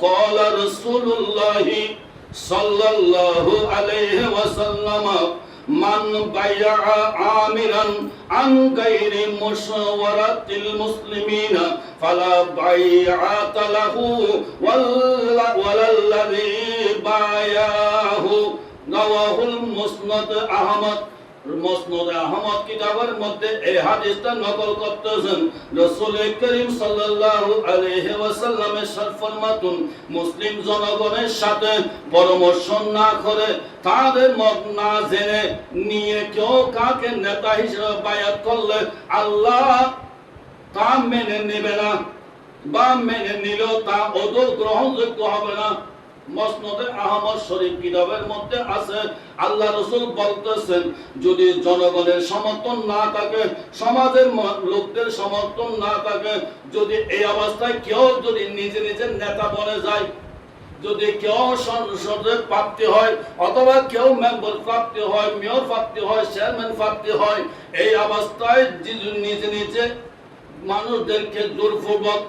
ক্বালা রাসূলুল্লাহ সাল্লাল্লাহু আলাইহি ওয়াসাল্লাম মান বাইআ আমিরান আন গায়রি মুশাওয়ারাতিল মুসলিমিনা ফালা বাইআতা লাহু ওয়ালাল্লাযী বায়াহু। রাওয়াহুল মুসনাদ আহমদ। মুসনাদ আহমদ কিতাবের মধ্যে এই হাদিসটা নকল করতেছেন রাসূল করিম সাল্লাল্লাহু আলাইহি ওয়াসাল্লামের ইরশাদ ফরমাতুন, মুসলিম জনগণের সাথে পরামর্শ না করে, তাদের মত না জেনে নিয়ে কেউ কাকে নেতা হিসেবে বায়াত করলে আল্লাহ তা মেনে নেবে না, বা মেনে নিলেও তা ওদের গ্রহণযোগ্য হবে না। মুসনাদে আহমদ শরীফ কিতাবের মধ্যে আছে, আল্লাহ রাসূল বলতেছেন, যদি জনগণের সমর্থন না থাকে, সমাজের লোকদের সমর্থন না থাকে, যদি এই অবস্থায় কেউ যদি নিজে নিজের নেতা বনে যায়, যদি কেউ সংসদে প্রাপ্তি হয়, অথবা কেউ মেম্বার প্রাপ্তি হয়, মেয়র প্রাপ্তি হয়, চেয়ারম্যান প্রাপ্তি হয়, এই অবস্থায় নিজে নিজে মানুষদেরকে জোরপূর্বক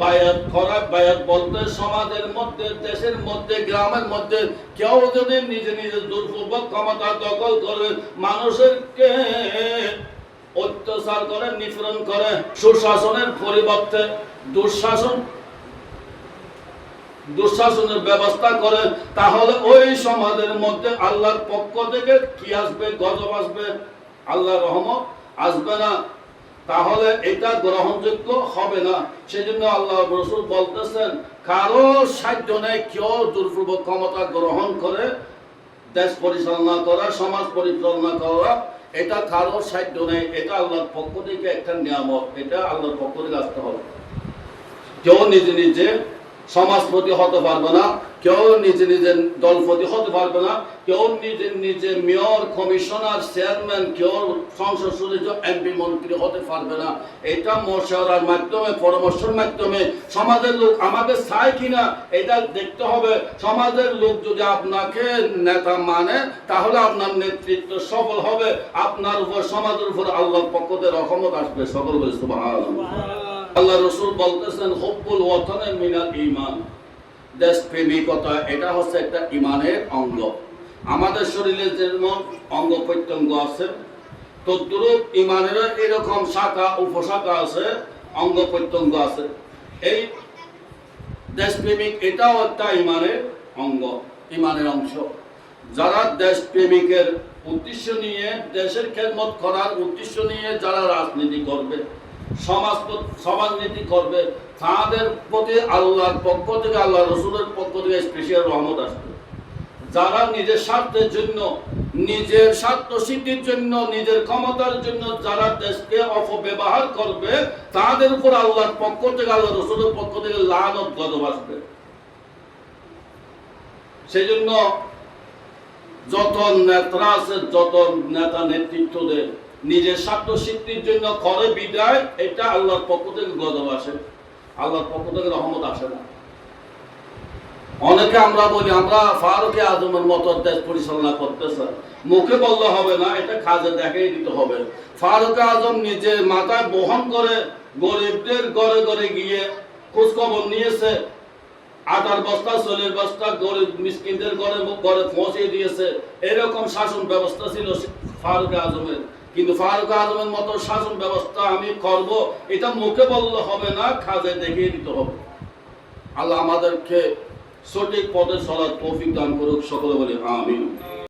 বায়াত করা, বায়াত বলতে সমাজের মধ্যে, দেশের মধ্যে, গ্রামের মধ্যে কেউ যদি নিজে নিজে জোরপূর্বক ক্ষমতা দখল করে, মানুষকে অত্যাচার করে, নিপীড়ন করে, সুশাসনের পরিবর্তে দুঃশাসনের ব্যবস্থা করে, তাহলে ওই সমাজের মধ্যে আল্লাহর পক্ষ থেকে কি আসবে? গজব আসবে, আল্লাহর রহমত আসবে না। তাহলে এটা গ্রহণযোগ্য হবে না। সেজন্য আল্লাহ রাসূল বলতেছেন, কারো সাধ্য নেই কেউ জোরপূর্বক ক্ষমতা গ্রহণ করে দেশ পরিচালনা করা, সমাজ পরিচালনা করা, এটা কারো সাধ্য নেই। এটা আল্লাহর পক্ষ থেকে একটা নিয়ামত, এটা আল্লাহর পক্ষ থেকে আসতে হবে। কেউ নিজে নিজে সমাজপতি হতে পারবে না, কেউ নিজে নিজে দলপতি হতে পারবে না, কেউ নিজে নিজে মেয়র, কমিশনার, চেয়ারম্যান, কেউ সংসদ সদস্য, এমপি, মন্ত্রী হতে পারবে না। এটা মশওয়ারার মাধ্যমে, পরামর্শের মাধ্যমে সমাজের লোক আমাকে চায় কিনা এটা দেখতে হবে। সমাজের লোক যদি আপনাকে নেতা মানে, তাহলে আপনার নেতৃত্ব সফল হবে, আপনার উপর, সমাজের উপর আল্লাহর পক্ষ থেকে রহমত আসবে। সকল বলে সুবহানাল্লাহ। আল্লাহ রাসূল বলতেছেন, হুব্বুল ওয়াতানি মিনাল ঈমান, দেশপ্রেমিকতা এটা হচ্ছে একটা ঈমানের অঙ্গ। আমাদের শরীরে যেমন অঙ্গ প্রত্যঙ্গ আছে, তদ্রূপ ঈমানেরও এরকম শাখা উপশাখা আছে, অঙ্গ প্রত্যঙ্গ আছে। এই দেশপ্রেমিক এটাও একটা ঈমানের অঙ্গ, ঈমানের অংশ। যারা দেশপ্রেমিকের উদ্দেশ্য নিয়ে, দেশের খেদমত করার উদ্দেশ্য নিয়ে যারা রাজনীতি করবে, সমাজনীতি করবে, তাদের প্রতি আল্লাহর পক্ষ থেকে, আল্লাহ রাসূলের পক্ষ থেকে স্পেশাল রহমত আসবে। যারা নিজের স্বার্থের জন্য, নিজের স্বার্থ সিদ্ধির জন্য, নিজের ক্ষমতার জন্য যারা দেশকে অপব্যবহার করবে, তাদের উপর আল্লাহর পক্ষ থেকে, আল্লাহ রাসূলের পক্ষ থেকে লানত, গজব আসবে। সেই জন্য যত নেতা আছে, যত নেতা নেতৃত্ব দেয়, নিজের স্বার্থ সিদ্ধির জন্য করে বিদায়, এটা আল্লাহর পক্ষ থেকে গজব আসে, আল্লাহর পক্ষ থেকে রহমত আসে না। অনেকে আমরা বলি আমরা ফারুক আজমের মতো দেশ পরিচালনা করতেছে, মুখে বললে হবে না, এটা কাজে দেখাই দিতে হবে। ফারুক আজম নিজে মাথায় বহন করে গরিবদের ঘরে ঘরে গিয়ে খোঁজ খবর নিয়েছে, আটার বস্তা, চলের বস্তা গরিব মিসকিনদের ঘরে ঘরে পৌঁছে দিয়েছে। এরকম শাসন ব্যবস্থা ছিল ফারুক আজমের। কিন্তু ফারুক আজমের মতো শাসন ব্যবস্থা আমি করব, এটা মুখে বললে হবে না, কাজে দেখিয়ে দিতে হবে। আল্লাহ আমাদেরকে সঠিক পথে চলার তৌফিক দান করুক। সকলে বলি আমিন।